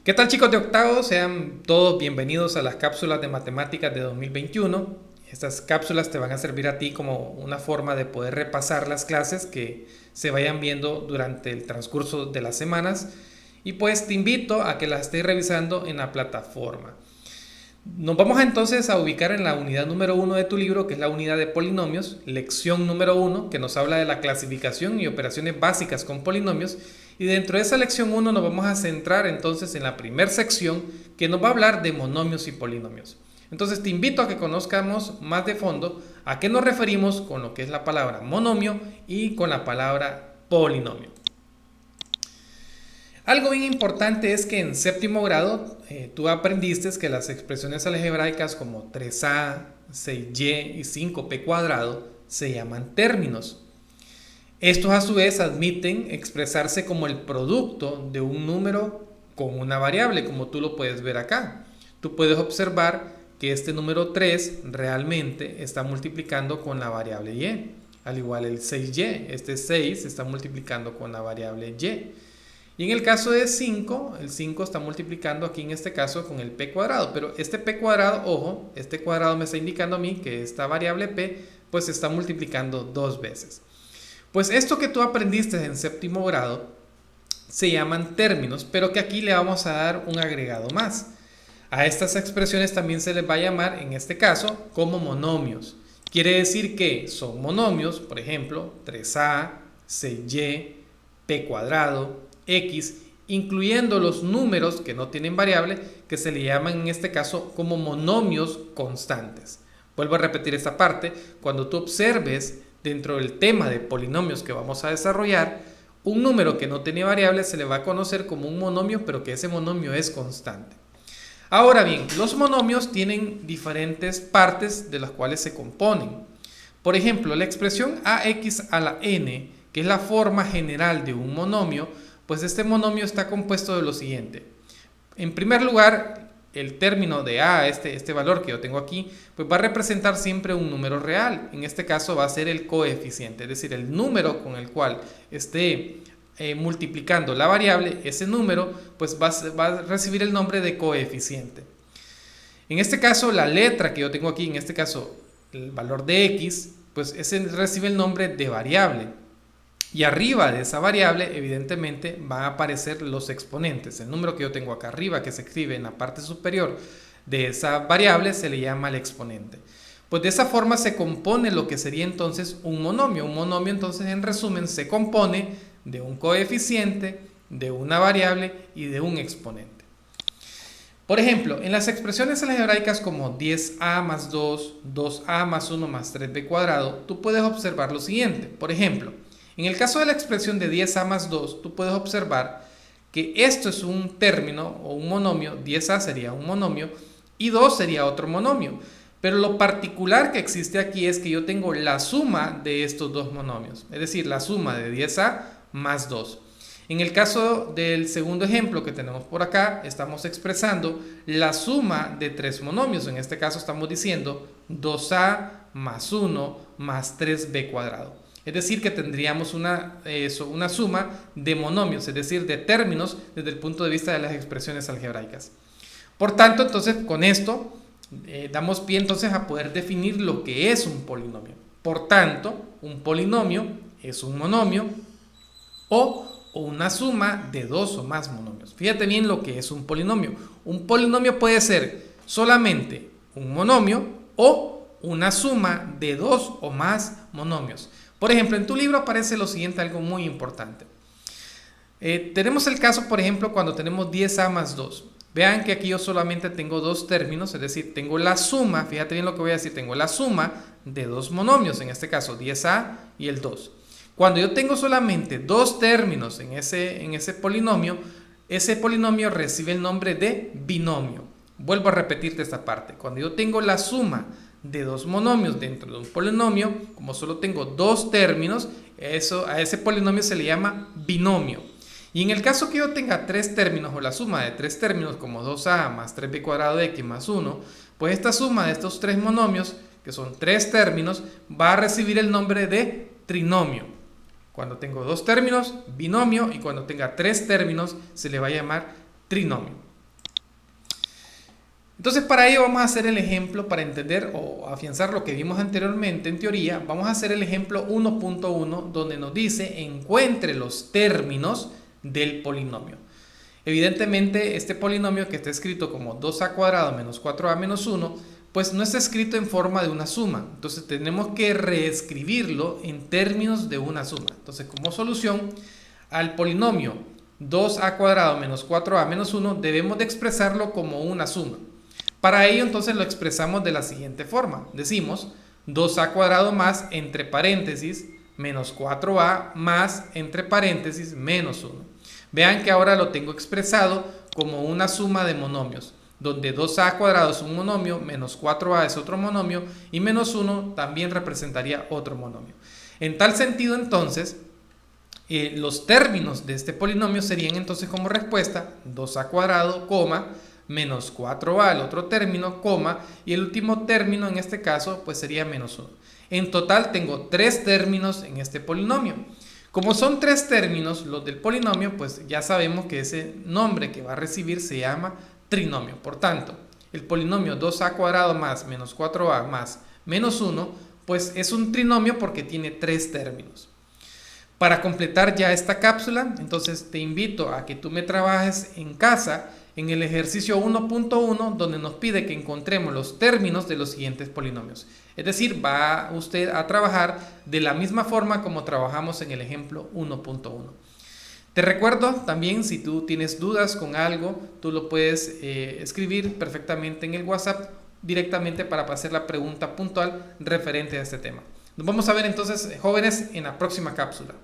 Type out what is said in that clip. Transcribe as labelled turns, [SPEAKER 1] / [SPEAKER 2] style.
[SPEAKER 1] ¿Qué tal, chicos de octavo? Sean todos bienvenidos a las cápsulas de matemáticas de 2021. Estas cápsulas te van a servir a ti como una forma de poder repasar las clases que se vayan viendo durante el transcurso de las semanas, y pues te invito a que las estés revisando en la plataforma. Nos vamos entonces a ubicar en la unidad número uno de tu libro, que es la unidad de polinomios, lección número uno, que nos habla de la clasificación y operaciones básicas con polinomios. Y dentro de esa lección uno nos vamos a centrar entonces en la primera sección, que nos va a hablar de monomios y polinomios. Entonces te invito a que conozcamos más de fondo a qué nos referimos con lo que es la palabra monomio y con la palabra polinomio. Algo bien importante es que en séptimo grado tú aprendiste que las expresiones algebraicas como 3a, 6y y 5p cuadrado se llaman términos. Estos a su vez admiten expresarse como el producto de un número con una variable, como tú lo puedes ver acá. Tú puedes observar que este número 3 realmente está multiplicando con la variable y. Al igual el 6y, este 6 está multiplicando con la variable y. Y en el caso de 5, el 5 está multiplicando aquí en este caso con el p cuadrado. Pero este p cuadrado, ojo, este cuadrado me está indicando a mí que esta variable p pues se está multiplicando dos veces. Pues esto que tú aprendiste en séptimo grado se llaman términos, pero que aquí le vamos a dar un agregado más. A estas expresiones también se les va a llamar, en este caso, como monomios. Quiere decir que son monomios, por ejemplo, 3a, 6y, p cuadrado, x, incluyendo los números que no tienen variable, que se le llaman en este caso como monomios constantes. Vuelvo a repetir esta parte. Cuando tú observes dentro del tema de polinomios que vamos a desarrollar, un número que no tiene variable se le va a conocer como un monomio, pero que ese monomio es constante. Ahora bien, los monomios tienen diferentes partes de las cuales se componen. Por ejemplo, la expresión ax a la n, que es la forma general de un monomio, pues este monomio está compuesto de lo siguiente. En primer lugar, el término de a, este valor que yo tengo aquí, pues va a representar siempre un número real. En este caso va a ser el coeficiente, es decir, el número con el cual esté multiplicando la variable, ese número pues va a recibir el nombre de coeficiente. En este caso, la letra que yo tengo aquí, en este caso el valor de x, pues ese recibe el nombre de variable. Y arriba de esa variable, evidentemente, van a aparecer los exponentes. El número que yo tengo acá arriba, que se escribe en la parte superior de esa variable, se le llama el exponente. Pues de esa forma se compone lo que sería entonces un monomio. Un monomio, entonces, en resumen, se compone de un coeficiente, de una variable y de un exponente. Por ejemplo, en las expresiones algebraicas como 10a más 2, 2a más 1 más 3b cuadrado, tú puedes observar lo siguiente. Por ejemplo, en el caso de la expresión de 10a más 2, tú puedes observar que esto es un término o un monomio. 10a sería un monomio y 2 sería otro monomio. Pero lo particular que existe aquí es que yo tengo la suma de estos dos monomios, es decir, la suma de 10a más 2. En el caso del segundo ejemplo que tenemos por acá, estamos expresando la suma de tres monomios. En este caso estamos diciendo 2a más 1 más 3b cuadrado. Es decir, que tendríamos una suma de monomios, es decir, de términos desde el punto de vista de las expresiones algebraicas. Por tanto, entonces, con esto damos pie entonces a poder definir lo que es un polinomio. Por tanto, un polinomio es un monomio o una suma de dos o más monomios. Fíjate bien lo que es un polinomio. Un polinomio puede ser solamente un monomio o una suma de dos o más monomios. Por ejemplo, en tu libro aparece lo siguiente, algo muy importante. Tenemos el caso, por ejemplo, cuando tenemos 10a más 2. Vean que aquí yo solamente tengo dos términos, es decir, tengo la suma, fíjate bien lo que voy a decir, tengo la suma de dos monomios, en este caso 10a y el 2. Cuando yo tengo solamente dos términos en ese polinomio, ese polinomio recibe el nombre de binomio. Vuelvo a repetirte esta parte. Cuando yo tengo la suma de dos monomios dentro de un polinomio, como solo tengo dos términos, a ese polinomio se le llama binomio. Y en el caso que yo tenga tres términos o la suma de tres términos como 2a más 3b cuadrado de x más 1, pues esta suma de estos tres monomios, que son tres términos, va a recibir el nombre de trinomio. Cuando tengo dos términos, binomio, y cuando tenga tres términos, se le va a llamar trinomio. Entonces para ello vamos a hacer el ejemplo para entender o afianzar lo que vimos anteriormente en teoría. Vamos a hacer el ejemplo 1.1 donde nos dice encuentre los términos del polinomio. Evidentemente este polinomio que está escrito como 2a cuadrado menos 4a menos 1 pues no está escrito en forma de una suma. Entonces tenemos que reescribirlo en términos de una suma. Entonces como solución al polinomio 2a cuadrado menos 4a menos 1 debemos de expresarlo como una suma. Para ello entonces lo expresamos de la siguiente forma. Decimos 2a cuadrado más entre paréntesis menos 4a más entre paréntesis menos 1. Vean que ahora lo tengo expresado como una suma de monomios, donde 2a cuadrado es un monomio, menos 4a es otro monomio y menos 1 también representaría otro monomio. En tal sentido entonces, los términos de este polinomio serían entonces como respuesta 2a cuadrado, coma, menos 4a, el otro término, coma, y el último término en este caso pues sería menos 1. En total tengo 3 términos en este polinomio. Como son 3 términos los del polinomio, pues ya sabemos que ese nombre que va a recibir se llama trinomio. Por tanto, el polinomio 2a cuadrado más menos 4a más menos 1, pues es un trinomio porque tiene 3 términos. Para completar ya esta cápsula, entonces te invito a que tú me trabajes en casa en el ejercicio 1.1 donde nos pide que encontremos los términos de los siguientes polinomios. Es decir, va usted a trabajar de la misma forma como trabajamos en el ejemplo 1.1. Te recuerdo también, si tú tienes dudas con algo, tú lo puedes escribir perfectamente en el WhatsApp directamente para hacer la pregunta puntual referente a este tema. Nos vamos a ver entonces, jóvenes, en la próxima cápsula.